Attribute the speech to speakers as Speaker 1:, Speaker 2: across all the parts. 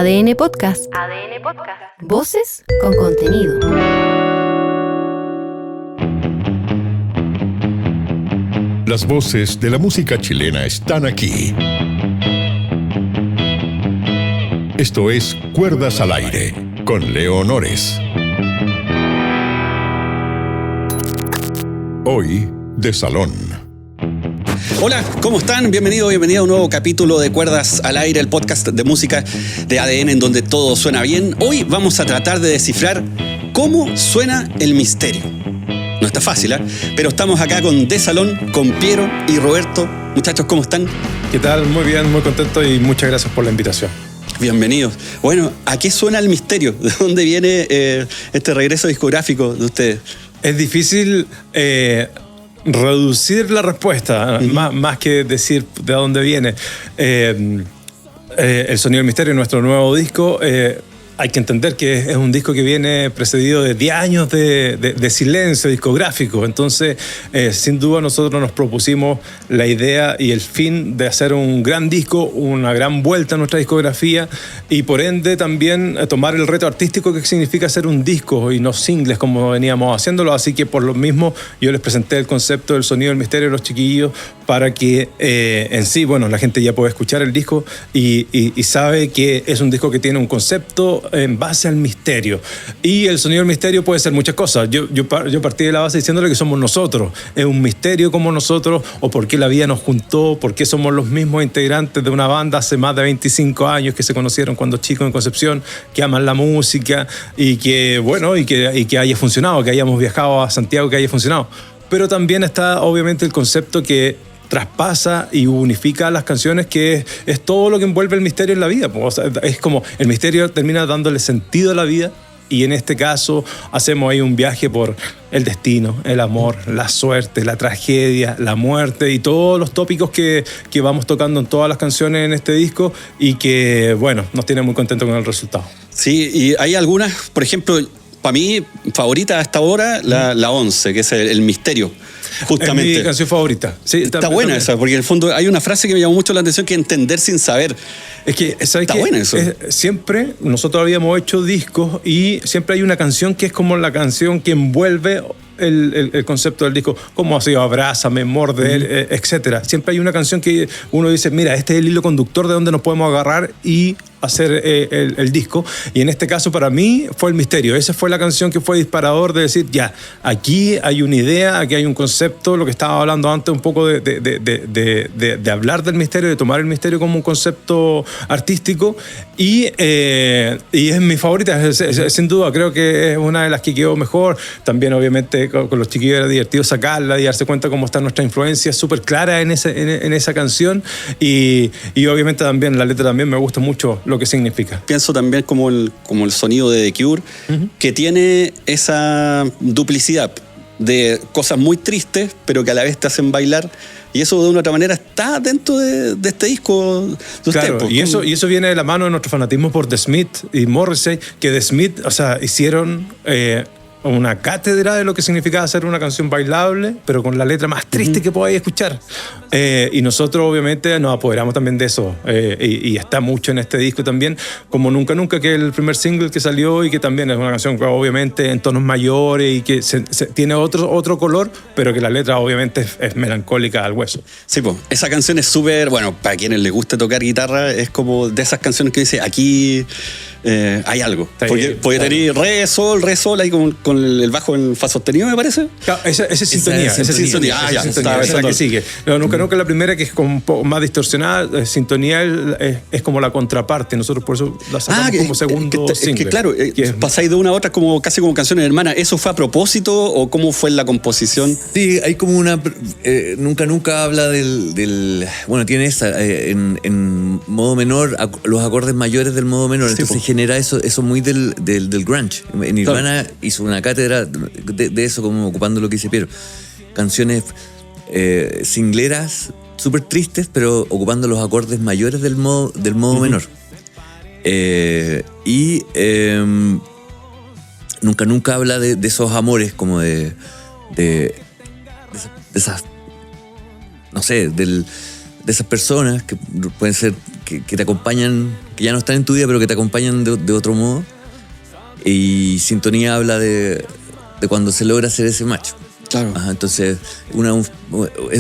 Speaker 1: ADN Podcast. ADN Podcast. Voces con contenido.
Speaker 2: Las voces de la música chilena están aquí. Esto es Cuerdas al Aire, con Leo Nores. Hoy, de salón.
Speaker 3: Hola, ¿cómo están? Bienvenido a un nuevo capítulo de Cuerdas al Aire, el podcast de música de ADN en donde todo suena bien. Hoy vamos a tratar de descifrar cómo suena el misterio. No está fácil, ¿eh? Pero estamos acá con De Salón, con Piero y Roberto. Muchachos, ¿cómo están?
Speaker 4: ¿Qué tal? Muy bien, muy contento y muchas gracias por la invitación.
Speaker 3: Bienvenidos. Bueno, ¿a qué suena el misterio? ¿De dónde viene este regreso discográfico de ustedes?
Speaker 4: Es difícil reducir la respuesta, más que decir de dónde viene. El sonido del misterio, nuestro nuevo disco, hay que entender que es un disco que viene precedido de 10 años de silencio discográfico. Entonces, sin duda nosotros nos propusimos la idea y el fin de hacer un gran disco, una gran vuelta a nuestra discografía y por ende también tomar el reto artístico que significa hacer un disco y no singles como veníamos haciéndolo. Así que por lo mismo yo les presenté el concepto del sonido del misterio a los chiquillos para que en sí, bueno, la gente ya puede escuchar el disco y sabe que es un disco que tiene un concepto en base al misterio. Y el sonido del misterio puede ser muchas cosas. Yo partí de la base diciéndole que somos nosotros. Es un misterio como nosotros, o por qué la vida nos juntó, por qué somos los mismos integrantes de una banda hace más de 25 años que se conocieron cuando chicos en Concepción, que aman la música y que, bueno, y que haya funcionado, que hayamos viajado a Santiago, que haya funcionado. Pero también está obviamente el concepto que traspasa y unifica las canciones, que es todo lo que envuelve el misterio en la vida. O sea, es como el misterio termina dándole sentido a la vida y en este caso hacemos ahí un viaje por el destino, el amor, la suerte, la tragedia, la muerte y todos los tópicos que vamos tocando en todas las canciones en este disco y que, bueno, nos tiene muy contentos con el resultado.
Speaker 3: Sí, y hay algunas, por ejemplo, para mí, favorita hasta ahora, la 11, que es el misterio. Justamente.
Speaker 4: Es mi canción favorita. Sí,
Speaker 3: está buena esa, porque en el fondo hay una frase que me llamó mucho la atención, que entender sin saber.
Speaker 4: Es que, ¿sabes
Speaker 3: está buena eso.
Speaker 4: Siempre nosotros habíamos hecho discos y siempre hay una canción que es como la canción que envuelve el concepto del disco, como ha sido Abrázame, Morder, etcétera. Siempre hay una canción que uno dice, mira, este es el hilo conductor de donde nos podemos agarrar y hacer el disco. Y en este caso para mí fue el misterio. Esa fue la canción que fue disparador de decir, ya, aquí hay una idea, aquí hay un concepto, lo que estaba hablando antes un poco de hablar del misterio, de tomar el misterio como un concepto artístico y es mi favorita, sin duda. Creo que es una de las que quedó mejor. También obviamente con los chiquillos era divertido sacarla y darse cuenta cómo está nuestra influencia súper clara en esa canción y obviamente también la letra también me gusta mucho lo que significa.
Speaker 3: Pienso también como el sonido de The Cure, que tiene esa duplicidad de cosas muy tristes, pero que a la vez te hacen bailar. Y eso de una otra manera está dentro de este disco de
Speaker 4: claro, usted. Y eso viene de la mano de nuestro fanatismo por The Smiths y Morrissey, que The Smiths, o sea, hicieron una cátedra de lo que significaba hacer una canción bailable, pero con la letra más triste que podáis escuchar. Y nosotros obviamente nos apoderamos también de eso. Y está mucho en este disco también, como Nunca Nunca, que es el primer single que salió y que también es una canción que obviamente en tonos mayores y que tiene otro color, pero que la letra obviamente es melancólica al hueso.
Speaker 3: Sí, pues, esa canción es súper, bueno, para quienes les gusta tocar guitarra, es como de esas canciones que dice, aquí hay algo. Porque tener re, sol, ahí con el bajo en fa sostenido, me parece.
Speaker 4: Claro, esa es sintonía. Esa es sintonía.
Speaker 3: Ya,
Speaker 4: esa es la que sigue. No, Nunca Nunca es la primera, que es como un poco más distorsionada. Sintonía es como la contraparte. Nosotros por eso la sacamos como segundo single.
Speaker 3: Es que claro, pasáis de una a otra como casi como canciones hermanas. ¿Eso fue a propósito o cómo fue la composición?
Speaker 5: Sí, hay como una... Nunca Nunca habla del bueno, tiene esa en modo menor, los acordes mayores del modo menor. Sí, entonces genera eso muy del grunge. En Nirvana hizo una cátedra de eso, como ocupando lo que dice Piero. Canciones singleras, súper tristes, pero ocupando los acordes mayores del modo menor. Nunca Nunca habla de esos amores, como de esas, no sé, de esas personas que pueden ser te acompañan, que ya no están en tu vida, pero que te acompañan de otro modo. Y Sintonía habla de cuando se logra hacer ese match.
Speaker 3: Claro.
Speaker 5: Ajá, entonces, es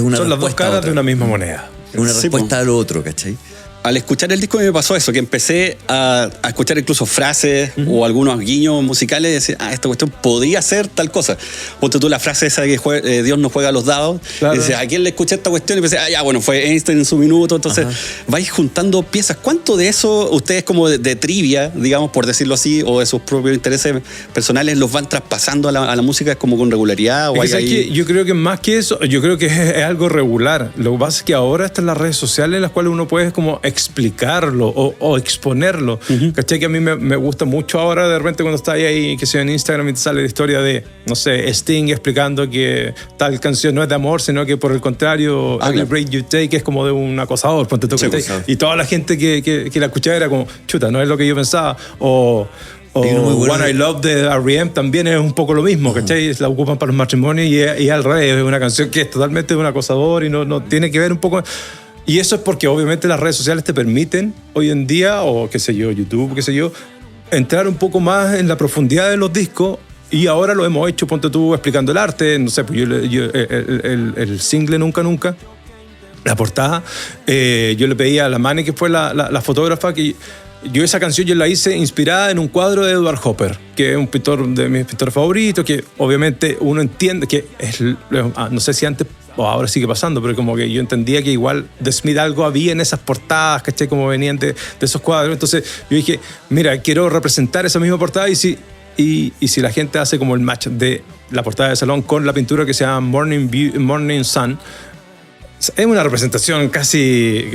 Speaker 5: una
Speaker 4: Son las dos caras de una misma moneda.
Speaker 5: Es una respuesta a lo otro, ¿cachai?
Speaker 3: Al escuchar el disco me pasó eso, que empecé a escuchar incluso frases o algunos guiños musicales y decir, esta cuestión podría ser tal cosa. Ponte tú la frase esa de que Dios no juega a los dados.
Speaker 4: Claro.
Speaker 3: Y dices, ¿a quién le escuché esta cuestión? Y pensé, ya, bueno, fue Einstein en su minuto. Entonces, vais juntando piezas. ¿Cuánto de eso ustedes como de trivia, digamos, por decirlo así, o de sus propios intereses personales, los van traspasando a la música como con regularidad? ¿O
Speaker 4: es que yo creo que más que eso, yo creo que es algo regular. Lo que pasa es que ahora están las redes sociales en las cuales uno puede como explicarlo o exponerlo. ¿Cachai? Que a mí me gusta mucho ahora de repente cuando está ahí, que sea en Instagram y te sale la historia de, no sé, Sting explicando que tal canción no es de amor, sino que por el contrario, Every Breath You Take es como de un acosador. Ponte tú, y toda la gente que la escuchaba era como, chuta, no es lo que yo pensaba. O One I Love de R.E.M. también es un poco lo mismo, ¿cachai? La ocupan para los matrimonios y al revés, es una canción que es totalmente de un acosador y no tiene que ver un poco. Y eso es porque obviamente las redes sociales te permiten hoy en día, o qué sé yo, YouTube, qué sé yo, entrar un poco más en la profundidad de los discos. Y ahora lo hemos hecho, ponte tú, explicando el arte, no sé, pues el single Nunca Nunca, la portada, yo le pedí a la Mane, que fue la fotógrafa, que yo esa canción yo la hice inspirada en un cuadro de Edward Hopper, que es un pintor de mis pintores favoritos, que obviamente uno entiende que es, no sé si antes o ahora sigue pasando, pero como que yo entendía que igual de Smith algo había en esas portadas, ¿cachai? Como venían de esos cuadros. Entonces yo dije, mira, quiero representar esa misma portada y si la gente hace como el match de la portada de salón con la pintura que se llama Morning Sun, es una representación casi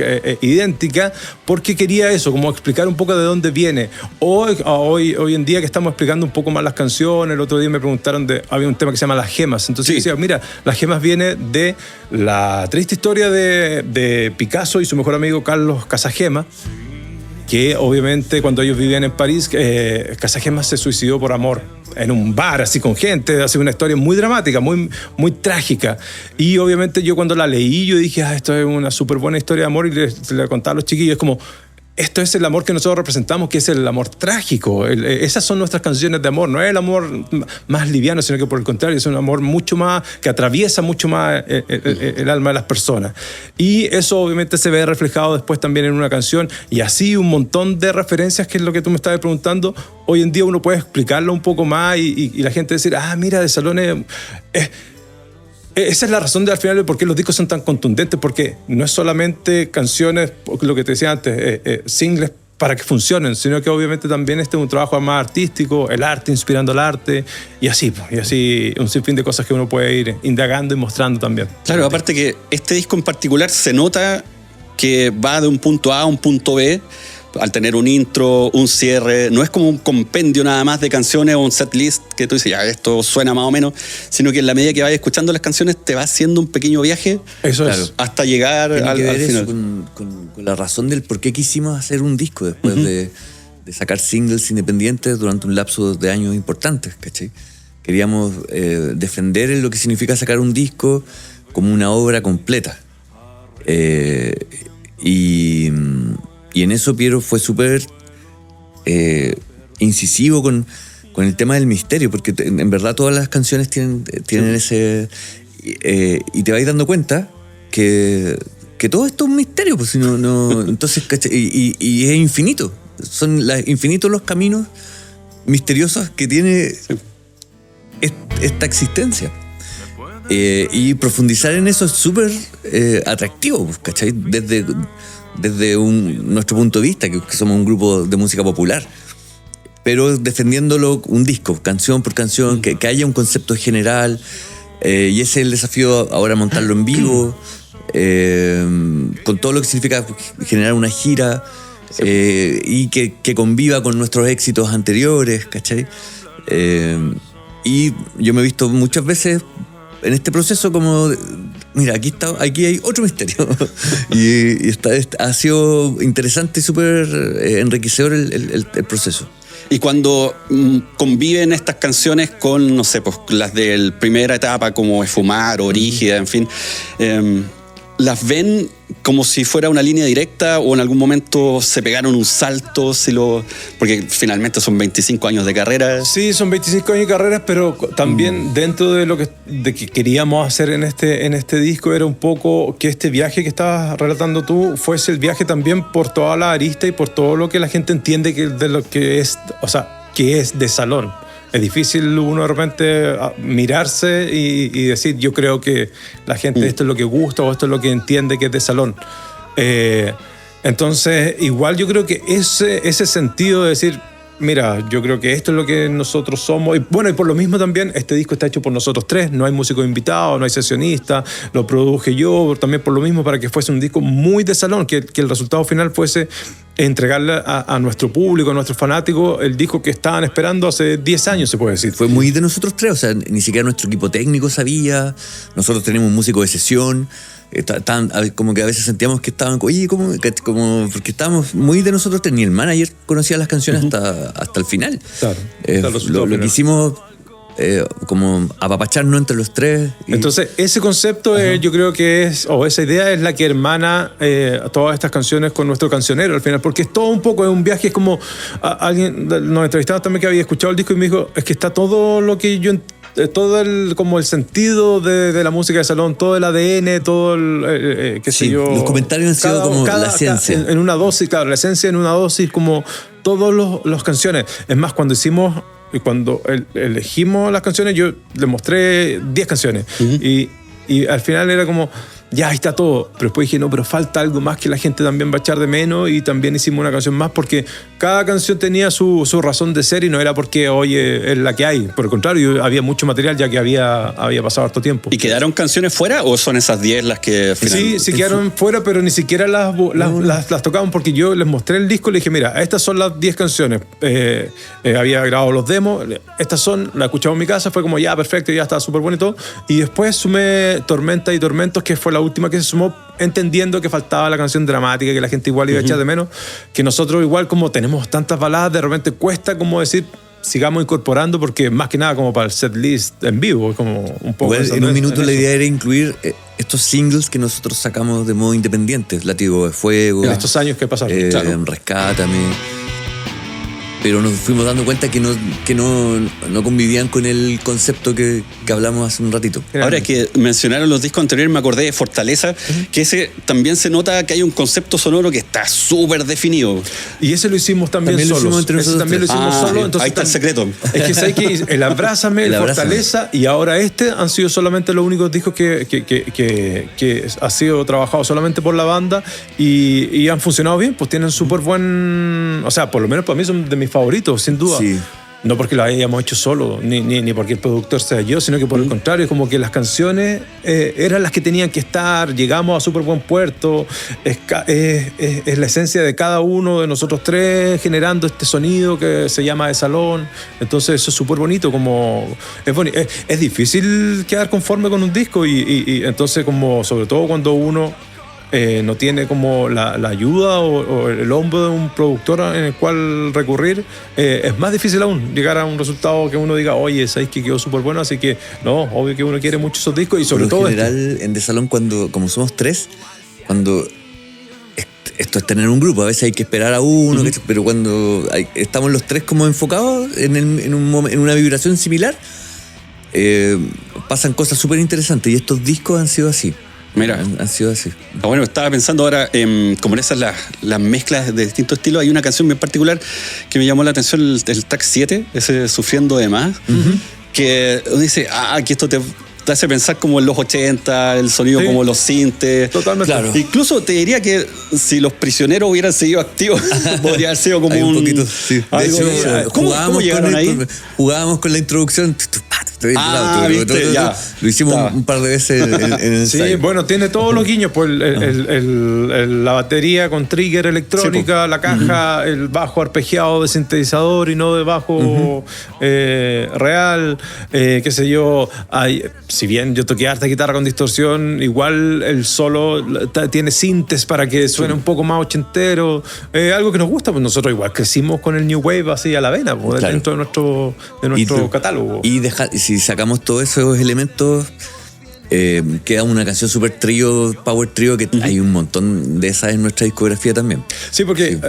Speaker 4: idéntica, porque quería eso, como explicar un poco de dónde viene. Hoy en día que estamos explicando un poco más las canciones, el otro día me preguntaron había un tema que se llama Las Gemas. Entonces decía, mira, Las Gemas viene de la triste historia de Picasso y su mejor amigo Carlos Casagema, que obviamente cuando ellos vivían en París, Casagema se suicidó por amor en un bar, así con gente, así una historia muy dramática, muy, muy trágica. Y obviamente yo cuando la leí, yo dije, esto es una súper buena historia de amor, y le contaba a los chiquillos, es como, esto es el amor que nosotros representamos, que es el amor trágico. Esas son nuestras canciones de amor. No es el amor más liviano, sino que por el contrario, es un amor mucho más, que atraviesa mucho más el alma de las personas. Y eso obviamente se ve reflejado después también en una canción. Y así un montón de referencias, que es lo que tú me estabas preguntando. Hoy en día uno puede explicarlo un poco más y la gente decir, mira, de Salones... Esa es la razón al final de por qué los discos son tan contundentes, porque no es solamente canciones, lo que te decía antes, singles para que funcionen, sino que obviamente también este es un trabajo más artístico, el arte inspirando el arte, y así un sinfín de cosas que uno puede ir indagando y mostrando también.
Speaker 3: Claro, aparte que este disco en particular se nota que va de un punto A a un punto B, al tener un intro, un cierre. No es como un compendio nada más de canciones o un set list que tú dices, ya, esto suena más o menos, sino que en la medida que vayas escuchando las canciones te va haciendo un pequeño viaje.
Speaker 4: Eso es.
Speaker 3: Hasta llegar al final.
Speaker 5: Eso con la razón del por qué quisimos hacer un disco después de sacar singles independientes durante un lapso de años importantes, ¿cachai? Queríamos defender lo que significa sacar un disco como una obra completa. Y en eso Piero fue súper incisivo con el tema del misterio, porque en verdad todas las canciones tienen ese... y te vas dando cuenta que todo esto es un misterio, pues, entonces, y es infinito. Son infinitos los caminos misteriosos que tiene esta existencia. Y profundizar en eso es súper atractivo, pues, ¿cachai? Desde nuestro punto de vista, que somos un grupo de música popular, pero defendiéndolo un disco, canción por canción, que haya un concepto general, y ese es el desafío ahora, montarlo en vivo, con todo lo que significa generar una gira, y que conviva con nuestros éxitos anteriores, ¿cachai? Y yo me he visto muchas veces en este proceso como... Mira, aquí hay otro misterio. y ha sido interesante y súper enriquecedor el proceso.
Speaker 3: Y cuando conviven estas canciones con, no sé, pues las de la primera etapa, como Esfumar o Rígida, en fin, las ven como si fuera una línea directa o en algún momento se pegaron un salto, porque finalmente son 25 años de carrera.
Speaker 4: Sí, son 25 años de carrera, pero también dentro de lo que queríamos hacer en este disco era un poco que este viaje que estabas relatando tú fuese el viaje también por toda la arista y por todo lo que la gente entiende de lo que es, o sea, que es de salón. Es difícil uno de repente mirarse y decir, yo creo que la gente esto es lo que gusta o esto es lo que entiende que es de salón. Entonces, igual yo creo que ese sentido de decir, mira, yo creo que esto es lo que nosotros somos. Y bueno, y por lo mismo también, este disco está hecho por nosotros tres. No hay músicos invitados, no hay sesionistas. Lo produje yo también por lo mismo, para que fuese un disco muy de salón, que el resultado final fuese entregarle a nuestro público, a nuestros fanáticos, el disco que estaban esperando hace 10 años, se puede decir.
Speaker 5: Fue muy de nosotros tres, o sea, ni siquiera nuestro equipo técnico sabía. Nosotros tenemos un músico de sesión. Como que a veces sentíamos que estaban, oye, como porque estábamos muy de nosotros tres, ni el manager conocía las canciones hasta el final.
Speaker 4: Claro.
Speaker 5: Lo que hicimos como apapacharnos entre los tres.
Speaker 4: Entonces, ese concepto yo creo que esa idea es la que hermana todas estas canciones con nuestro cancionero al final, porque es todo un poco, es un viaje, es como alguien nos entrevistaba también que había escuchado el disco y me dijo, es que está todo lo que yo todo como el sentido de la música de salón, todo el ADN, todo el qué sé yo.
Speaker 5: Los comentarios han sido como la esencia.
Speaker 4: En una dosis, claro, la esencia en una dosis, como todas las canciones. Es más, cuando elegimos las canciones, yo le mostré 10 canciones. Y al final era como, ya, ahí está todo. Pero después dije, no, pero falta algo más que la gente también va a echar de menos, y también hicimos una canción más porque cada canción tenía su razón de ser y no era porque, oye, es la que hay. Por el contrario, había mucho material ya que había pasado harto tiempo.
Speaker 3: ¿Y quedaron canciones fuera o son esas 10 las que finalmente?
Speaker 4: Sí, quedaron fuera, pero ni siquiera las tocaban, porque yo les mostré el disco y les dije, mira, estas son las 10 canciones. Había grabado los demos, estas son, las escuchamos en mi casa, fue como, ya, perfecto, ya está súper bueno y todo. Y después sumé Tormenta y Tormentos, que fue la última que se sumó, entendiendo que faltaba la canción dramática, que la gente igual iba a echar de menos, que nosotros igual, como tenemos tantas baladas, de repente cuesta como decir, sigamos incorporando, porque más que nada como para el set list en vivo, como un poco...
Speaker 5: Bueno, en un minuto la idea era incluir estos singles que nosotros sacamos de modo independiente, Látigo de Fuego,
Speaker 4: en estos años que pasaron,
Speaker 5: Rescátame. Pero nos fuimos dando cuenta que no convivían con el concepto que hablamos hace un ratito.
Speaker 3: Ahora que mencionaron los discos anteriores, me acordé de Fortaleza, que ese también se nota que hay un concepto sonoro que está súper definido.
Speaker 4: Y ese lo hicimos también solos.
Speaker 5: Lo hicimos entre nosotros.
Speaker 4: También lo hicimos solos. Entonces,
Speaker 3: ahí está el secreto.
Speaker 4: Es que sabes que el Abrázame, el Fortaleza y ahora han sido solamente los únicos discos que ha sido trabajado solamente por la banda y han funcionado bien, pues tienen súper buen... O sea, por lo menos para mí son de mis favoritos, sin duda.
Speaker 5: Sí.
Speaker 4: No porque lo hayamos hecho solo, ni porque el productor sea yo, sino que por el contrario, como que las canciones eran las que tenían que estar, llegamos a súper buen puerto, es la esencia de cada uno de nosotros tres generando este sonido que se llama de salón. Entonces eso es súper bonito, es difícil quedar conforme con un disco y entonces, como sobre todo cuando uno no tiene como la ayuda o el hombro de un productor en el cual recurrir, es más difícil aún llegar a un resultado que uno diga, oye, sabéis que quedó súper bueno, así que no, obvio que uno quiere mucho esos discos y sobre todo
Speaker 5: en general en De Salón, como somos tres, cuando esto es tener un grupo, a veces hay que esperar a uno, pero cuando estamos los tres como enfocados en una vibración similar, pasan cosas súper interesantes, y estos discos han sido así.
Speaker 3: Mira,
Speaker 5: han sido así.
Speaker 3: Bueno, estaba pensando ahora, como en esas las mezclas de distintos estilos, hay una canción bien particular que me llamó la atención, el track 7, ese Sufriendo de Más, que uno dice, que esto te hace pensar como en los 80, el sonido como los sintes.
Speaker 4: Totalmente.
Speaker 5: Claro.
Speaker 3: Incluso te diría que si los Prisioneros hubieran seguido activos, podría haber sido como
Speaker 5: un poquito, sí. De hecho,
Speaker 3: ¿Cómo llegaron ahí?
Speaker 5: Jugábamos con la introducción.
Speaker 3: ¿Viste? Ya.
Speaker 5: Lo hicimos un par de veces en el ensayo.
Speaker 4: Sí, bueno, tiene todos los guiños, pues la batería con trigger electrónica, la caja, el bajo arpegiado de sintetizador y no de bajo real, qué sé yo. Si bien yo toqué harta guitarra con distorsión, igual el solo tiene sintes para que suene un poco más ochentero, algo que nos gusta, pues nosotros igual crecimos con el New Wave así a la vena, pues, claro, dentro de nuestro catálogo.
Speaker 5: Y si sacamos todos esos elementos, queda una canción super trío, power trío, que hay un montón de esas en nuestra discografía también.
Speaker 4: Sí, porque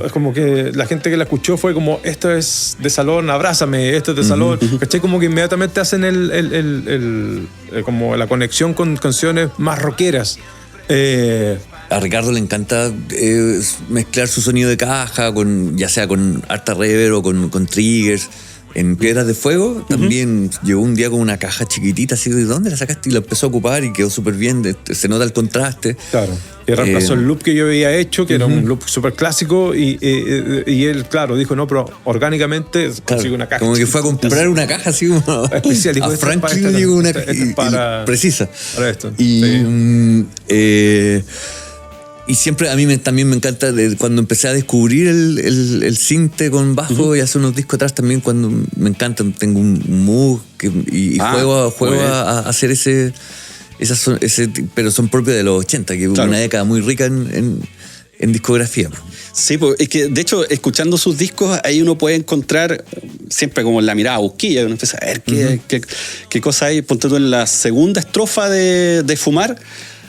Speaker 4: es como que la gente que la escuchó fue como, esto es de salón, abrázame, esto es de salón, ¿cachai? Como que inmediatamente hacen como la conexión con canciones más rockeras.
Speaker 5: A Ricardo le encanta mezclar su sonido de caja, ya sea con harta reverb o con triggers. En Piedras de Fuego también llegó un día con una caja chiquitita, así, ¿de dónde la sacaste? Y la empezó a ocupar y quedó súper bien, se nota el contraste.
Speaker 4: Claro. Y reemplazó el loop que yo había hecho, que era un loop súper clásico, y él, claro, dijo, no, pero orgánicamente consigo una caja.
Speaker 5: Como que fue a comprar una caja así como
Speaker 4: especial. Dijo,
Speaker 5: a Franklin le llegó una caja precisa.
Speaker 4: Para esto.
Speaker 5: Y siempre a mí también me encanta cuando empecé a descubrir el sinte con bajo, y hace unos discos atrás también, cuando me encanta, tengo un Moog y juego a hacer ese, pero son propios de los 80, que es una década muy rica en discografía.
Speaker 3: Sí, pues es que de hecho, escuchando sus discos, ahí uno puede encontrar siempre como la mirada busquilla, uno empieza a ver qué cosa hay. Ponte tú en la segunda estrofa de Fumar,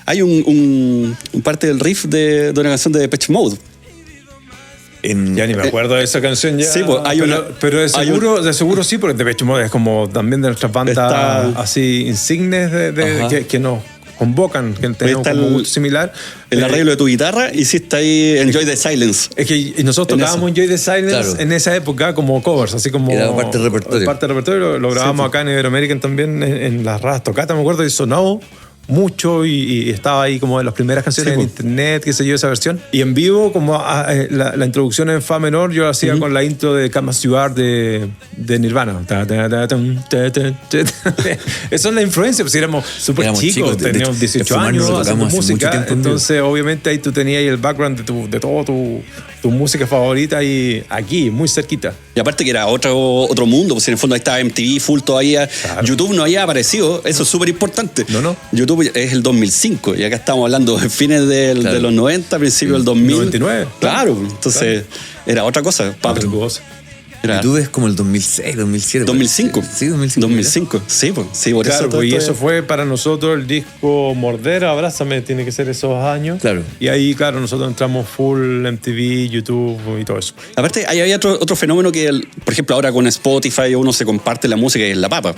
Speaker 3: hay un parte del riff de una canción de Depeche Mode.
Speaker 4: Ya ni me acuerdo de esa canción ya.
Speaker 3: Sí, pues hay
Speaker 4: pero de seguro sí, porque Depeche Mode es como también de nuestras bandas así insignes que nos convocan, que tenemos como gusto similar.
Speaker 3: El arreglo de tu guitarra hiciste ahí Enjoy the Silence.
Speaker 4: Es que nosotros tocábamos Enjoy the Silence en esa época como covers, así como
Speaker 5: era parte del repertorio.
Speaker 4: Parte del repertorio, lo grabamos acá en Iberoamerican también, en las raras tocatas, me acuerdo, y sonó mucho y estaba ahí como de las primeras canciones en internet, qué sé yo, esa versión. Y en vivo, como la introducción en fa menor, yo la hacía con la intro de Come As You Are de Nirvana. Esa es la influencia, pues éramos súper chicos, teníamos 18 años haciendo música, entonces obviamente ahí tú tenías el background de todo tu música favorita y aquí, muy cerquita.
Speaker 3: Y aparte que era otro mundo, pues en el fondo ahí estaba MTV full todavía. Claro. YouTube no había aparecido, eso es súper importante.
Speaker 4: No.
Speaker 3: YouTube es el 2005 y acá estamos hablando de fines de los 90, principios del 2000.
Speaker 4: 99.
Speaker 3: Claro, entonces era otra cosa.
Speaker 5: YouTube es como el 2006, 2007.
Speaker 3: 2005.
Speaker 5: Sí, 2005.
Speaker 3: Sí, pues, sí, por
Speaker 4: claro,
Speaker 3: eso.
Speaker 4: Pues, y eso fue para nosotros el disco Morder, Abrázame, tiene que ser esos años.
Speaker 5: Claro.
Speaker 4: Y ahí, claro, nosotros entramos full MTV, YouTube y todo eso.
Speaker 3: Aparte, ahí había otro fenómeno que, por ejemplo, ahora con Spotify uno se comparte la música y es la papa.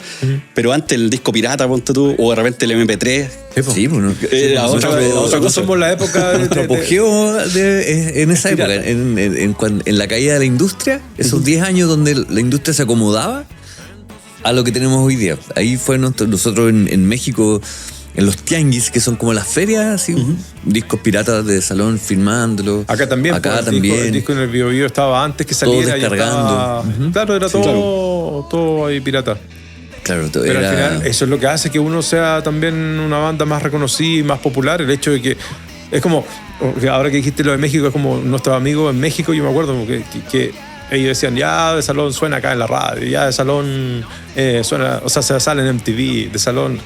Speaker 3: Pero antes el disco pirata, ponte tú, o de repente el MP3.
Speaker 5: Sí, pues.
Speaker 4: Nosotros somos la época
Speaker 5: de apogeo en esa época, en la caída de la industria, esos 10 años donde la industria se acomodaba a lo que tenemos hoy día. Ahí fue nosotros en México, en los tianguis, que son como las ferias, así, discos piratas de salón filmándolo.
Speaker 4: Acá también. El disco en el Bio Bio estaba antes que saliera.
Speaker 5: Todo descargando.
Speaker 4: Claro, era todo ahí pirata.
Speaker 5: Claro,
Speaker 4: pero al final eso es lo que hace que uno sea también una banda más reconocida y más popular. El hecho de que es como, ahora que dijiste lo de México, es como nuestros amigos en México, yo me acuerdo que ellos decían, ya de salón suena acá en la radio, ya de salón suena, o sea, se sale en MTV, de salón,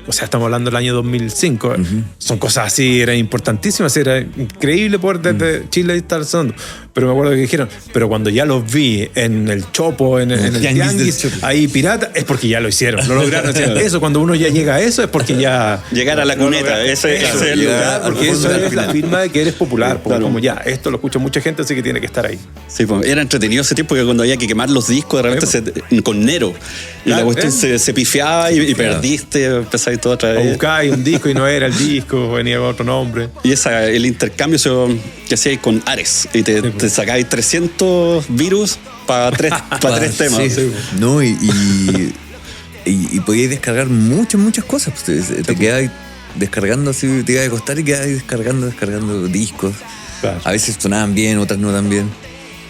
Speaker 4: o sea, estamos hablando del año 2005, son cosas así, eran importantísimas, era increíble poder desde Chile estar sonando. Pero me acuerdo que dijeron, pero cuando ya los vi en el Chopo, en el Tianguis, ahí pirata, es porque ya lo hicieron, lo lograron. Eso, cuando uno ya llega a eso, es porque ya...
Speaker 3: Llegar a la cuneta, ese es el lugar.
Speaker 4: Porque eso es la firma de que eres popular, porque como ya, esto lo escucha mucha gente, así que tiene que estar ahí.
Speaker 3: Sí, pues era entretenido ese tiempo, que cuando había que quemar los discos, de repente con Nero, y la cuestión se pifiaba y perdiste, empezaba todo otra vez.
Speaker 4: O buscabas un disco y no era el disco, venía con otro nombre.
Speaker 3: Y el intercambio que hacíais con Ares, y te sacáis 300 virus para tres temas.
Speaker 5: Sí. No, y podíais descargar muchas cosas. Te quedabas descargando así, te ibas a acostar y quedabas descargando discos. Claro. A veces sonaban bien, otras no tan bien.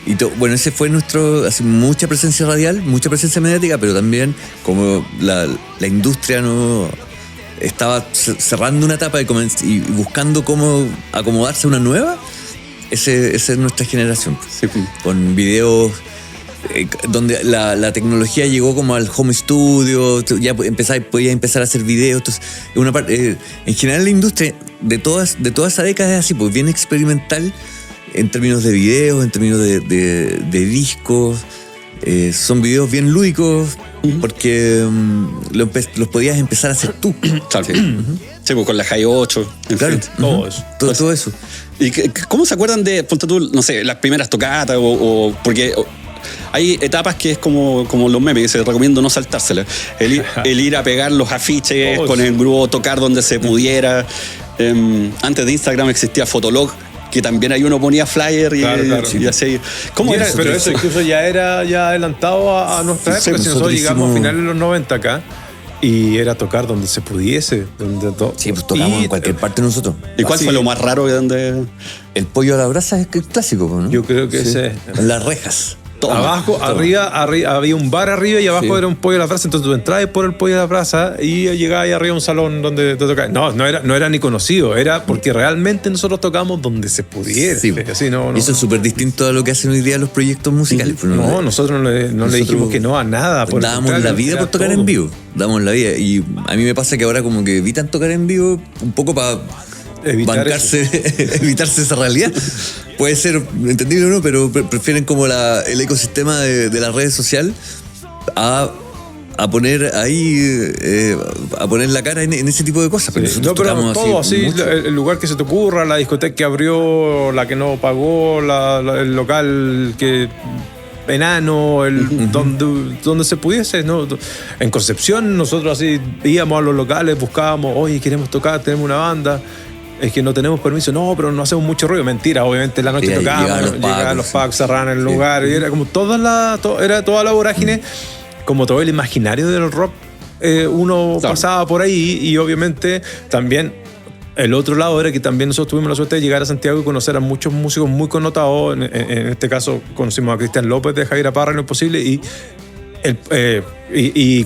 Speaker 5: Y bueno, ese fue nuestro, así, mucha presencia radial, mucha presencia mediática, pero también como la industria no estaba cerrando una etapa y buscando cómo acomodarse a una nueva. Esa es nuestra generación.
Speaker 3: Sí.
Speaker 5: Con videos donde la tecnología llegó como al home studio, ya podía empezar a hacer videos. Entonces, una parte, en general la industria de toda esa década es así, pues bien experimental en términos de videos, en términos de discos. Son videos bien lúdicos, porque los podías empezar a hacer tú.
Speaker 3: Claro. Sí, pues con la High 8, en
Speaker 5: Claro,
Speaker 3: fin.
Speaker 5: todo eso. Todo eso.
Speaker 3: ¿Y cómo se acuerdan de, ponte tú, no sé, las primeras tocatas? Porque hay etapas que es como los memes, que se recomiendo no saltárselas. El ir a pegar los afiches con el grupo, tocar donde se pudiera. Antes de Instagram existía Fotolog, que también ahí uno ponía flyer y,
Speaker 4: Claro.
Speaker 3: y así. ¿Cómo era?
Speaker 4: Pero eso incluso ya era adelantado a nuestra época. Si nosotros llegamos a finales de los 90 acá, y era tocar donde se pudiese.
Speaker 5: Sí, pues tocamos en cualquier parte nosotros.
Speaker 3: ¿Y cuál fue lo más raro de donde...?
Speaker 5: El pollo a la brasa es el clásico, ¿no?
Speaker 4: Yo creo que ese...
Speaker 5: Las rejas.
Speaker 4: Abajo, arriba, había un bar arriba y abajo era un pollo a la brasa. Entonces tú entrabas por el pollo a la brasa y llegabas ahí arriba a un salón donde te tocabas. No era ni conocido, era porque realmente nosotros tocábamos donde se pudiera.
Speaker 5: Sí.
Speaker 4: Así, no.
Speaker 5: Y eso es súper distinto a lo que hacen hoy día los proyectos musicales.
Speaker 4: No, nosotros no le dijimos que no a nada.
Speaker 5: Dábamos la vida por tocar en vivo. Dábamos la vida. Y a mí me pasa que ahora como que evitan tocar en vivo un poco para evitarse esa realidad. Puede ser entendible o no, pero prefieren como el ecosistema de las redes sociales a poner ahí, a poner la cara en ese tipo de cosas.
Speaker 4: Pero todo así, el lugar que se te ocurra, la discoteca que abrió, la que no pagó, el local que... enano, donde se pudiese, ¿no? En Concepción nosotros así íbamos a los locales, buscábamos, oye, queremos tocar, tenemos una banda, es que no tenemos permiso, no, pero no hacemos mucho ruido, mentira, obviamente la noche tocábamos, llegaban los packs, cerraban el lugar, y era como toda la vorágine, como todo el imaginario del rock, uno pasaba por ahí y obviamente también el otro lado era que también nosotros tuvimos la suerte de llegar a Santiago y conocer a muchos músicos muy connotados. En este caso conocimos a Cristian López de Javier Parra en Lo Imposible y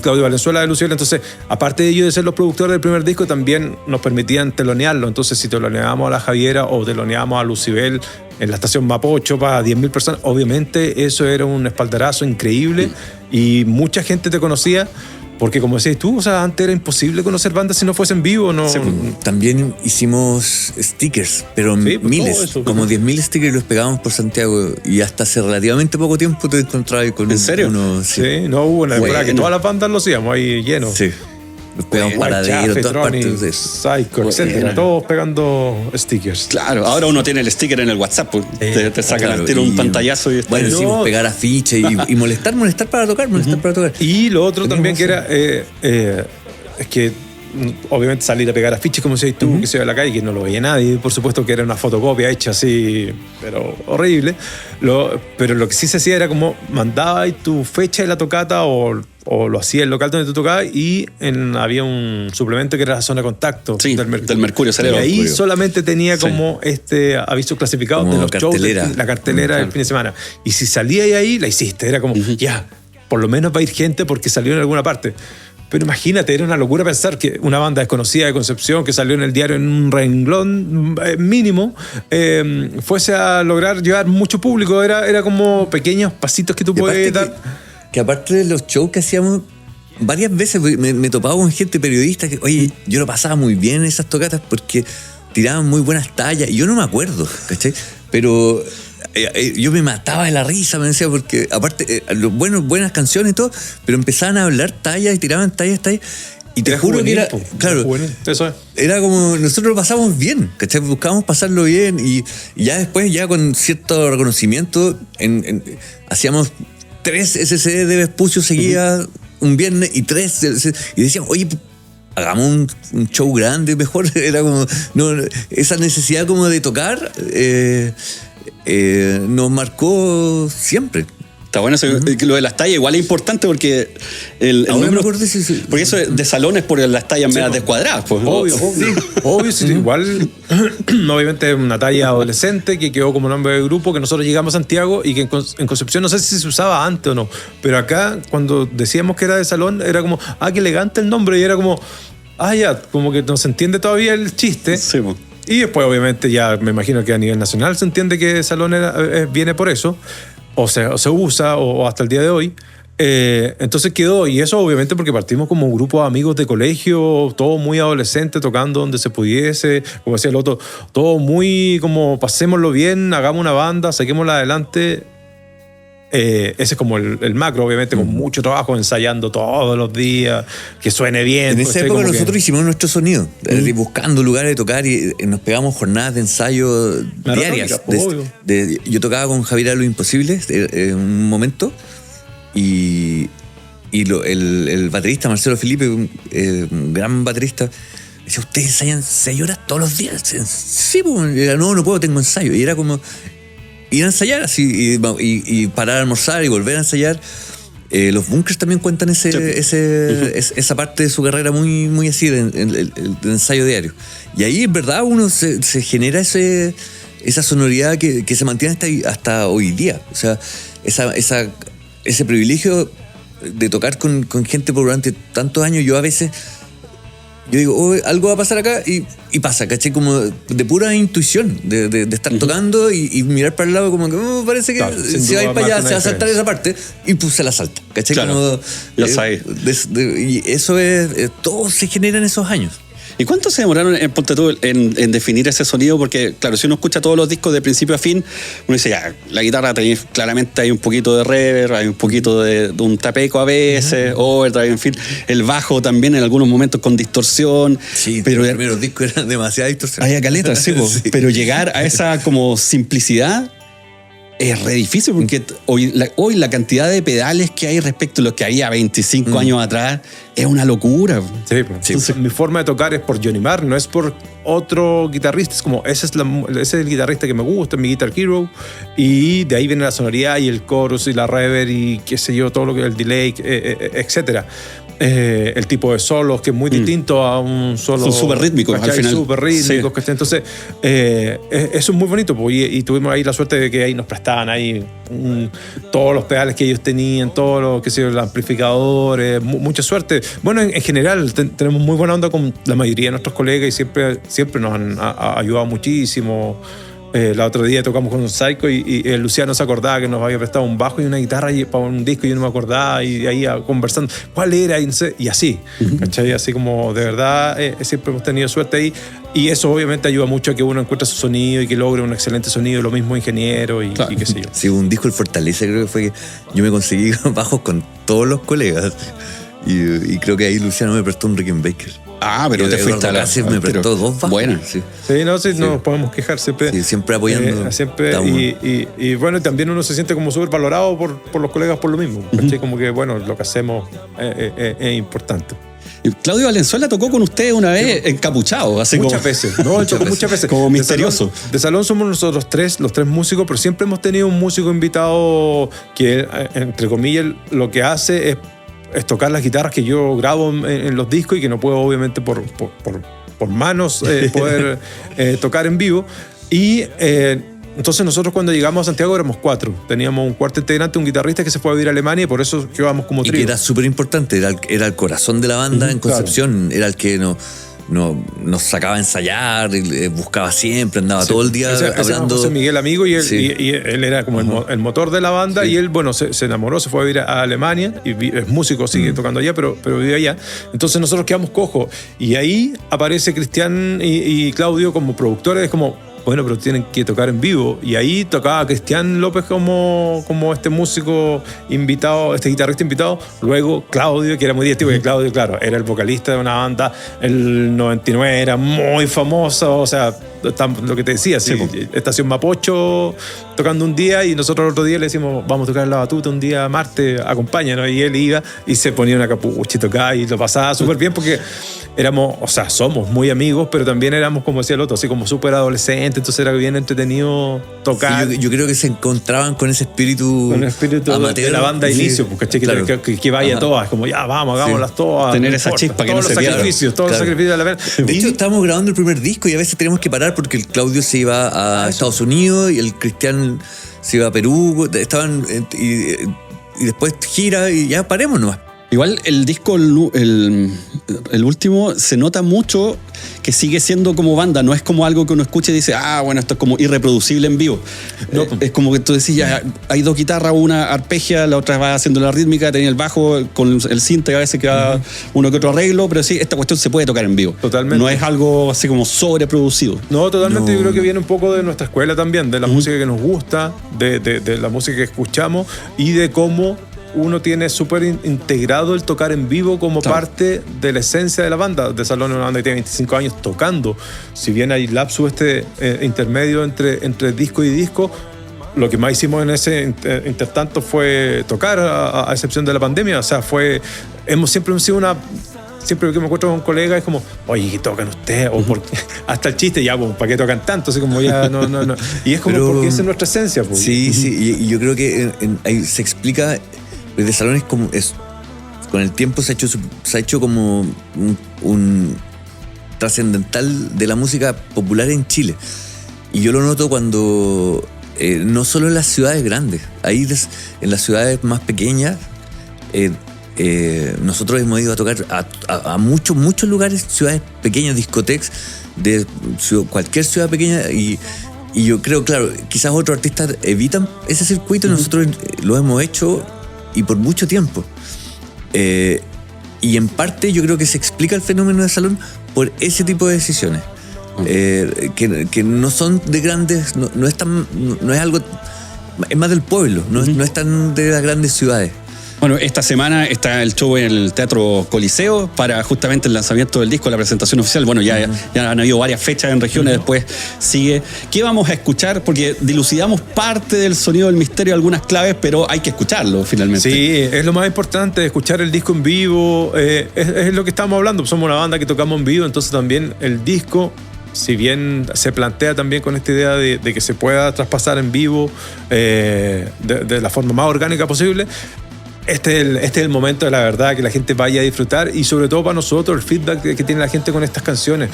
Speaker 4: Claudio Valenzuela de Luciel. Entonces, aparte de ellos de ser los productores del primer disco, también nos permitían telonearlo. Entonces, si teloneábamos a la Javiera o teloneábamos a Lucibel en la estación Mapocho para 10.000 personas, obviamente eso era un espaldarazo increíble y mucha gente te conocía. Porque como decías tú, o sea, antes era imposible conocer bandas si no fuesen vivo, ¿no?
Speaker 5: Sí, también hicimos stickers, pero miles, como 10.000 stickers los pegábamos por Santiago y hasta hace relativamente poco tiempo te encontrabas con
Speaker 3: ¿En serio?
Speaker 5: uno.
Speaker 4: Sí, no hubo una temporada que todas las bandas lo hacíamos ahí llenos.
Speaker 5: Sí. Los pegamos Paradero, todas partes de eso.
Speaker 4: Psycho, etcétera. Todos pegando stickers.
Speaker 3: Claro, ahora uno tiene el sticker en el WhatsApp, pues. Te sacan al tiro un pantallazo y...
Speaker 5: Bueno, hicimos pegar afiches y molestar para tocar, para tocar.
Speaker 4: Y lo otro también que era... es que obviamente salir a pegar afiches, como decías tú, que se ve a la calle, que no lo veía nadie. Por supuesto que era una fotocopia hecha así, pero horrible. Pero lo que sí se hacía era como mandabas tu fecha de la tocata o lo hacía el local donde tú tocabas y había un suplemento que era la zona de contacto del Mercurio. Y ahí solamente tenía como aviso clasificado como de los
Speaker 5: cartelera.
Speaker 4: Shows, la cartelera del fin de semana. Y si salía ahí, la hiciste. Era como, ya, por lo menos va a ir gente porque salió en alguna parte. Pero imagínate, era una locura pensar que una banda desconocida de Concepción que salió en el diario en un renglón mínimo fuese a lograr llevar mucho público. Era como pequeños pasitos que tú puedes dar.
Speaker 5: Que aparte de los shows que hacíamos, varias veces me topaba con gente periodista que, oye, yo lo pasaba muy bien en esas tocatas porque tiraban muy buenas tallas. Y yo no me acuerdo, ¿cachai? Pero... yo me mataba de la risa, me decía, porque aparte, buenas canciones y todo, pero empezaban a hablar tallas y tiraban tallas. Y te juro que era, claro,
Speaker 4: eso es.
Speaker 5: Era como, nosotros lo pasamos bien, ¿cachai? Buscábamos pasarlo bien y ya después, ya con cierto reconocimiento, hacíamos 3 SCD de Vespucio seguidas un viernes y 3, y decíamos, oye, hagamos un show grande mejor. Era como, no, esa necesidad como de tocar, nos marcó siempre.
Speaker 3: Está bueno eso, lo de las tallas igual es importante porque el número, porque eso de salones por las tallas medio descuadradas, pues.
Speaker 4: Obvio, sí, igual obviamente es una talla adolescente que quedó como nombre de grupo, que nosotros llegamos a Santiago y que en Concepción no sé si se usaba antes o no, pero acá cuando decíamos que era de salón era como, qué elegante el nombre, y era como, ya, como que no se entiende todavía el chiste.
Speaker 3: Sí, pues.
Speaker 4: Y después obviamente ya me imagino que a nivel nacional se entiende que salón viene por eso, o se usa o hasta el día de hoy. Entonces quedó, y eso obviamente porque partimos como un grupo de amigos de colegio, todo muy adolescente, tocando donde se pudiese, como decía el otro, todo muy como pasémoslo bien, hagamos una banda, saquémosla adelante. ese es como el macro, obviamente, con mucho trabajo, ensayando todos los días, que suene bien.
Speaker 5: En esa época nosotros hicimos nuestro sonido, buscando lugares de tocar y nos pegamos jornadas de ensayo diarias. Yo tocaba con Javier a Lo Imposible en un momento y el baterista Marcelo Felipe, un gran baterista, decía, ¿ustedes ensayan 6 horas todos los días? Sí, pues, no puedo, tengo ensayo. Y era como ir a ensayar así y parar a almorzar y volver a ensayar. Los Bunkers también cuentan esa parte de su carrera muy, muy así, de ensayo diario. Y ahí, en verdad, uno se genera esa sonoridad que se mantiene hasta hoy día. O sea, ese privilegio de tocar con gente por durante tantos años, yo a veces... Yo digo, algo va a pasar acá y pasa, ¿cachai? Como de pura intuición, de estar tocando y mirar para el lado como que parece que si va a ir para allá se va a saltar esa parte y pues se la salta, ¿cachai?
Speaker 3: Claro,
Speaker 5: como,
Speaker 3: ya sabes.
Speaker 5: Y eso todo se genera en esos años.
Speaker 3: ¿Y cuánto se demoraron en definir ese sonido? Porque, claro, si uno escucha todos los discos de principio a fin, uno dice, ya, la guitarra claramente hay un poquito de reverb, hay un poquito de un tapeco a veces, overdrive, en fin. El bajo también en algunos momentos con distorsión.
Speaker 5: Sí, pero los primeros discos eran demasiada distorsión.
Speaker 3: Hay caleta, sí, sí. Pero llegar a esa como simplicidad es re difícil porque hoy la cantidad de pedales que hay respecto a los que había 25 años atrás es una locura.
Speaker 4: Sí, entonces, mi forma de tocar es por Johnny Marr, no es por otro guitarrista. Es como, ese es el guitarrista que me gusta, es mi Guitar Hero. Y de ahí viene la sonoridad y el chorus y la reverb y qué sé yo, todo lo que es el delay, etcétera. El tipo de solos que es muy distinto a un solo.
Speaker 3: Son súper rítmicos al final.
Speaker 4: Súper rítmicos. Sí. Entonces, eso es muy bonito. Y tuvimos ahí la suerte de que ahí nos prestaban ahí todos los pedales que ellos tenían, todos los amplificadores, mucha suerte. Bueno, en general tenemos muy buena onda con la mayoría de nuestros colegas y siempre nos han ayudado muchísimo. La otro día tocamos con un Psycho y Luciano se acordaba que nos había prestado un bajo y una guitarra para un disco y yo no me acordaba y ahí conversando cuál era y, no sé, y así, ¿cachai? Así como de verdad siempre hemos tenido suerte ahí y eso obviamente ayuda mucho a que uno encuentre su sonido y que logre un excelente sonido, lo mismo ingeniero y qué sé yo.
Speaker 5: Sí, un disco El Fortaleza creo que fue que yo me conseguí bajos con todos los colegas y creo que ahí Luciano me prestó un Rickenbacker.
Speaker 3: Ah, pero te fuiste a la...
Speaker 5: me prestó 2 bajos.
Speaker 3: Bueno,
Speaker 5: sí.
Speaker 4: Sí, no nos podemos quejar siempre.
Speaker 5: Sí, siempre apoyando.
Speaker 4: Siempre, y bueno, también uno se siente como súper valorado por los colegas por lo mismo. Como que, bueno, lo que hacemos es importante.
Speaker 3: Claudio Valenzuela tocó con ustedes una vez encapuchado.
Speaker 4: Muchas veces. Muchas veces.
Speaker 3: Como misterioso.
Speaker 4: De salón somos nosotros los tres músicos, pero siempre hemos tenido un músico invitado que, entre comillas, lo que hace es tocar las guitarras que yo grabo en los discos y que no puedo obviamente por manos poder tocar en vivo. Y entonces nosotros cuando llegamos a Santiago éramos 4. Teníamos un cuarto integrante, un guitarrista que se fue a vivir a Alemania y por eso quedábamos como trío.
Speaker 5: Y que era súper importante, era el corazón de la banda en Concepción, claro. Era el que nos sacaba a ensayar, buscaba siempre, andaba todo el día hablando.
Speaker 4: José Miguel amigo y él era como el motor de la banda y él, bueno, se enamoró, se fue a vivir a Alemania y es músico, sigue tocando allá, pero vive allá. Entonces nosotros quedamos cojos y ahí aparece Cristian y Claudio como productores, como... Bueno, pero tienen que tocar en vivo. Y ahí tocaba Cristian López como este músico invitado, este guitarrista invitado. Luego Claudio, que era muy divertido, porque Claudio, claro, era el vocalista de una banda. El 99 era muy famoso, o sea, lo que te decía, sí, Estación Mapocho tocando un día y nosotros el otro día le decimos, vamos a tocar en la batuta un día martes, acompáñanos. Y él iba y se ponía una capucha y tocaba y lo pasaba súper bien porque éramos, o sea, somos muy amigos, pero también éramos, como decía el otro, así como súper adolescentes, entonces era bien entretenido tocar.
Speaker 5: Sí, yo creo que se encontraban con ese espíritu amateur
Speaker 4: de la banda de inicio, porque claro. que vaya todas, como ya, vamos, hagámoslas todas.
Speaker 3: Tener no esa chispa que no se pierda.
Speaker 4: Todos los sacrificios de la verdad.
Speaker 5: De hecho, estábamos grabando el primer disco y a veces teníamos que parar porque el Claudio se iba a Estados Unidos y el Cristian se iba a Perú, estaban y después gira y ya paremos nomás.
Speaker 3: Igual el disco, el último, se nota mucho que sigue siendo como banda, no es como algo que uno escuche y dice, bueno, esto es como irreproducible en vivo. No. Es como que tú decís, ya hay dos guitarras, una arpegia, la otra va haciendo la rítmica, tenía el bajo con el synth, a veces queda uno que otro arreglo, pero sí, esta cuestión se puede tocar en vivo.
Speaker 4: Totalmente.
Speaker 3: No es algo así como sobreproducido.
Speaker 4: No, totalmente. No. Yo creo que viene un poco de nuestra escuela también, de la música que nos gusta, de la música que escuchamos y de cómo uno tiene súper integrado el tocar en vivo como parte de la esencia de la banda. De Salón es una banda que tiene 25 años tocando. Si bien hay lapsus intermedio entre disco y disco, lo que más hicimos en ese intertanto fue tocar, a excepción de la pandemia. O sea, siempre hemos sido siempre que me encuentro con un colega es como, oye, ¿qué tocan ustedes? O hasta el chiste, ya, pues, ¿para qué tocan tanto? Así como ya, no. Y es como porque esa es nuestra esencia. Pues.
Speaker 5: Sí. Y yo creo que ahí se explica. De Salón con el tiempo se ha hecho como un trascendental de la música popular en Chile. Y yo lo noto cuando, no solo en las ciudades grandes, ahí en las ciudades más pequeñas, nosotros hemos ido a tocar a muchos lugares, ciudades pequeñas, discotecas de cualquier ciudad pequeña. Y yo creo, claro, quizás otros artistas evitan ese circuito, nosotros lo hemos hecho y por mucho tiempo. Y en parte yo creo que se explica el fenómeno de Salón por ese tipo de decisiones. Que no son de grandes, no es algo, es más del pueblo, no es tan de las grandes ciudades.
Speaker 3: Bueno, esta semana está el show en el Teatro Coliseo para justamente el lanzamiento del disco, la presentación oficial. Bueno, ya han habido varias fechas en regiones, después sigue. ¿Qué vamos a escuchar? Porque dilucidamos parte del sonido del misterio, algunas claves, pero hay que escucharlo finalmente.
Speaker 4: Sí, es lo más importante, escuchar el disco en vivo. Es lo que estamos hablando. Somos una banda que tocamos en vivo, entonces también el disco, si bien se plantea también con esta idea de que se pueda traspasar en vivo de la forma más orgánica posible, este es el momento de la verdad, que la gente vaya a disfrutar, y sobre todo para nosotros el feedback que tiene la gente con estas canciones.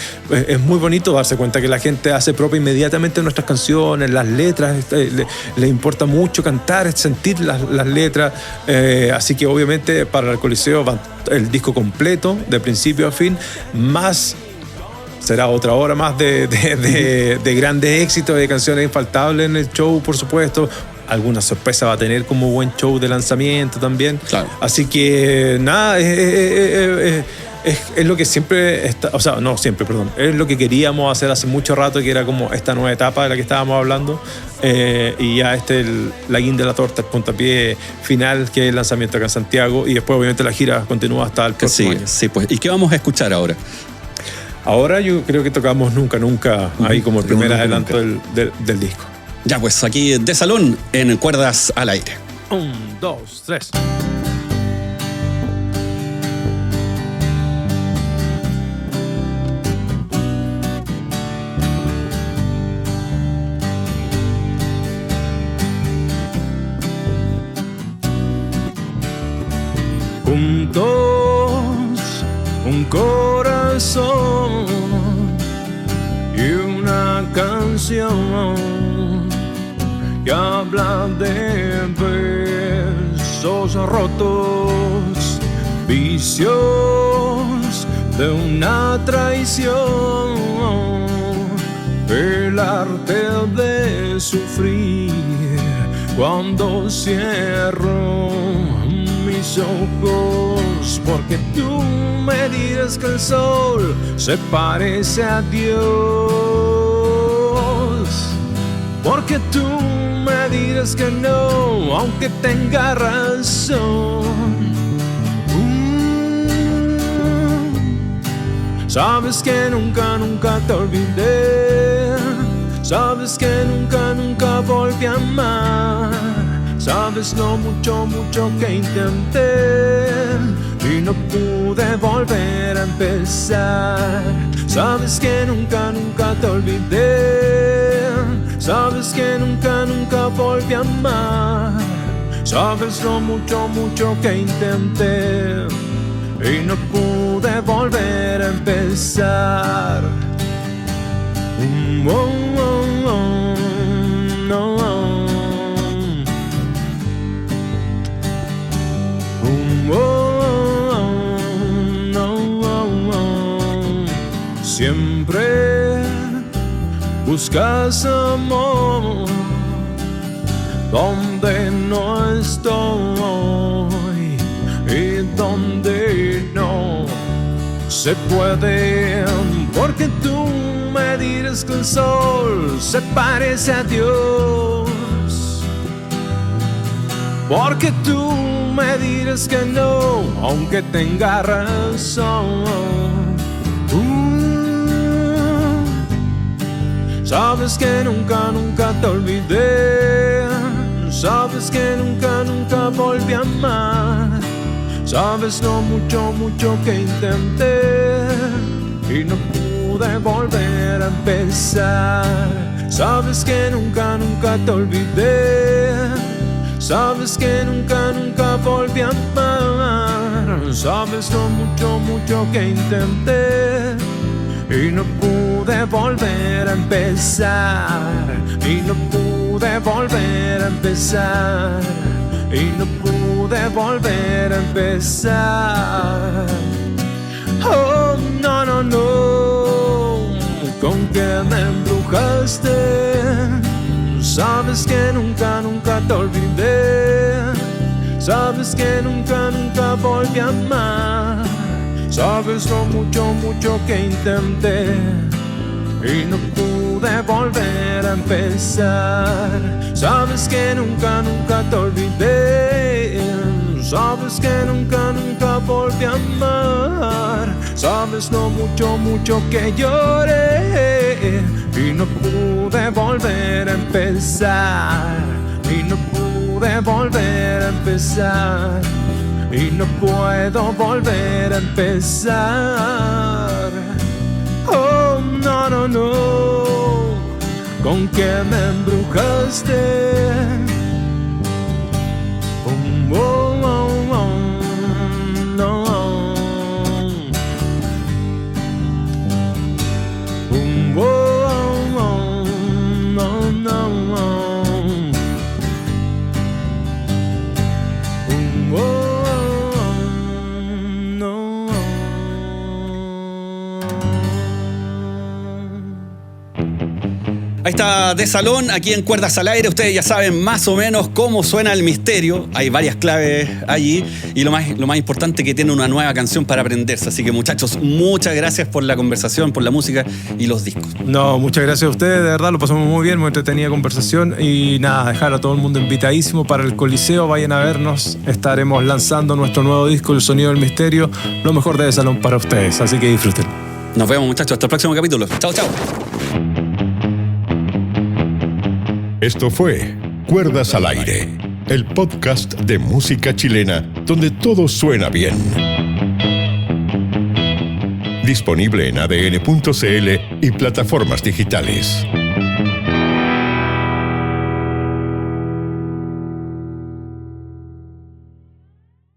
Speaker 4: Es muy bonito darse cuenta que la gente hace propia inmediatamente nuestras canciones, las letras, le importa mucho cantar, sentir las letras, así que obviamente para el Coliseo va el disco completo de principio a fin, más será otra hora más de grandes éxitos, de canciones infaltables en el show, por supuesto. Alguna sorpresa va a tener como buen show de lanzamiento también. Claro. Así que nada, es lo que siempre está, o sea, no siempre, perdón, es lo que queríamos hacer hace mucho rato, que era como esta nueva etapa de la que estábamos hablando, y ya la guinda de la torta, el puntapié final, que es el lanzamiento acá en Santiago, y después obviamente la gira continúa hasta el próximo año.
Speaker 3: Sí, pues. ¿Y qué vamos a escuchar ahora?
Speaker 4: Ahora yo creo que tocamos Nunca, ahí como el primer adelanto del disco.
Speaker 3: Ya, pues aquí de Salón en Cuerdas al Aire.
Speaker 4: 1, 2, 3. Juntos, un corazón y una canción que habla de besos rotos, vicios de una traición, el arte de sufrir cuando cierro mis ojos, porque tú me dirás que el sol se parece a Dios, porque tú me dirás que no, aunque tenga razón. Sabes que nunca te olvidé, sabes que nunca volví a amar, sabes lo mucho que intenté y no pude volver a empezar. Sabes que nunca te olvidé, sabes que nunca volví a amar, sabes lo mucho que intenté y no pude volver a empezar. buscas amor donde no estoy y donde no se puede, porque tú me dirás que el sol se parece a Dios, porque tú me dirás que no, aunque tenga razón. Sabes que nunca, nunca te olvidé. Sabes que nunca, nunca volví a amar. Sabes lo mucho, mucho que intenté y no pude volver a empezar. Sabes que nunca, nunca te olvidé. Sabes que nunca, nunca volví a amar. Sabes lo mucho, mucho que intenté y no pude volver a empezar. Y no pude volver a empezar. Y no pude volver a empezar. Oh, no, no, no. ¿Con qué me embrujaste? Sabes que nunca, nunca te olvidé. Sabes que nunca, nunca volví a amar. Sabes lo mucho, mucho que intenté y no pude volver a empezar. Sabes que nunca, nunca te olvidé. Sabes que nunca, nunca volví a amar. Sabes lo mucho, mucho que lloré y no pude volver a empezar. Y no pude volver a empezar. Y no puedo volver a empezar. Oh, no, no, no. ¿Con qué me embrujaste? Oh, oh, oh, oh, no. Oh, oh, oh, no, no. Oh, oh.
Speaker 3: Ahí está De Salón, aquí en Cuerdas al Aire. Ustedes ya saben más o menos cómo suena El Misterio. Hay varias claves allí y lo más importante, que tiene una nueva canción para aprenderse. Así que, muchachos, muchas gracias por la conversación, por la música y los discos.
Speaker 4: No, muchas gracias a ustedes, de verdad lo pasamos muy bien, muy entretenida conversación. Y nada, dejar a todo el mundo invitadísimo para el Coliseo. Vayan a vernos, estaremos lanzando nuestro nuevo disco, El Sonido del Misterio. Lo mejor de De Salón para ustedes, así que disfruten.
Speaker 3: Nos vemos, muchachos, hasta el próximo capítulo. Chao, chao.
Speaker 2: Esto fue Cuerdas al Aire, el podcast de música chilena donde todo suena bien. Disponible en adn.cl y plataformas digitales.